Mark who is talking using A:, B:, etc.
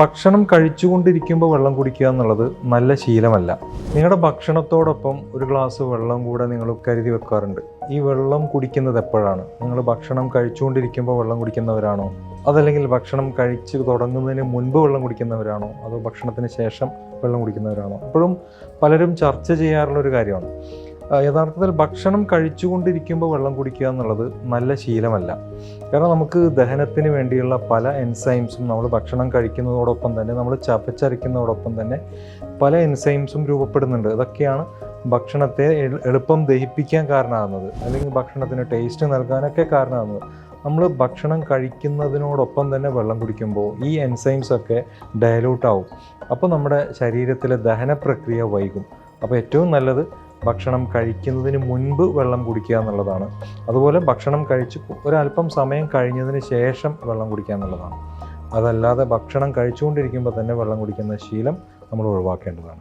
A: ഭക്ഷണം കഴിച്ചുകൊണ്ടിരിക്കുമ്പോൾ വെള്ളം കുടിക്കുക എന്നുള്ളത് നല്ല ശീലമല്ല. നിങ്ങളുടെ ഭക്ഷണത്തോടൊപ്പം ഒരു ഗ്ലാസ് വെള്ളം കൂടെ നിങ്ങൾ കരുതി വെക്കാറുണ്ട്. ഈ വെള്ളം കുടിക്കുന്നത് എപ്പോഴാണ്? നിങ്ങൾ ഭക്ഷണം കഴിച്ചുകൊണ്ടിരിക്കുമ്പോൾ വെള്ളം കുടിക്കുന്നവരാണോ? അതല്ലെങ്കിൽ ഭക്ഷണം കഴിച്ച് തുടങ്ങുന്നതിന് മുൻപ് വെള്ളം കുടിക്കുന്നവരാണോ? അതോ ഭക്ഷണത്തിന് ശേഷം വെള്ളം കുടിക്കുന്നവരാണോ? എപ്പോഴും പലരും ചർച്ച ചെയ്യാറുള്ളൊരു കാര്യമാണ്. യഥാർത്ഥത്തിൽ ഭക്ഷണം കഴിച്ചുകൊണ്ടിരിക്കുമ്പോൾ വെള്ളം കുടിക്കുക എന്നുള്ളത് നല്ല ശീലമല്ല. കാരണം നമുക്ക് ദഹനത്തിന് വേണ്ടിയുള്ള പല എൻസൈംസും നമ്മൾ ഭക്ഷണം കഴിക്കുന്നതോടൊപ്പം തന്നെ നമ്മൾ ചവച്ചരയ്ക്കുന്നതോടൊപ്പം തന്നെ പല എൻസൈംസും രൂപപ്പെടുന്നുണ്ട്. ഇതൊക്കെയാണ് ഭക്ഷണത്തെ എളുപ്പം ദഹിപ്പിക്കാൻ കാരണമാകുന്നത്, അല്ലെങ്കിൽ ഭക്ഷണത്തിന് ടേസ്റ്റ് നൽകാനൊക്കെ കാരണമാകുന്നത്. നമ്മൾ ഭക്ഷണം കഴിക്കുന്നതിനോടൊപ്പം തന്നെ വെള്ളം കുടിക്കുമ്പോൾ ഈ എൻസൈംസ് ഒക്കെ ഡയലൂട്ട് ആവും. അപ്പോൾ നമ്മുടെ ശരീരത്തിലെ ദഹന പ്രക്രിയ വൈകും. അപ്പോൾ ഏറ്റവും നല്ലത് ഭക്ഷണം കഴിക്കുന്നതിന് മുൻപ് വെള്ളം കുടിക്കുക എന്നുള്ളതാണ്. അതുപോലെ ഭക്ഷണം കഴിച്ച് ഒരല്പം സമയം കഴിഞ്ഞതിന് ശേഷം വെള്ളം കുടിക്കുക എന്നുള്ളതാണ്. അതല്ലാതെ ഭക്ഷണം കഴിച്ചുകൊണ്ടിരിക്കുമ്പോൾ തന്നെ വെള്ളം കുടിക്കുന്ന ശീലം നമ്മൾ ഒഴിവാക്കേണ്ടതാണ്.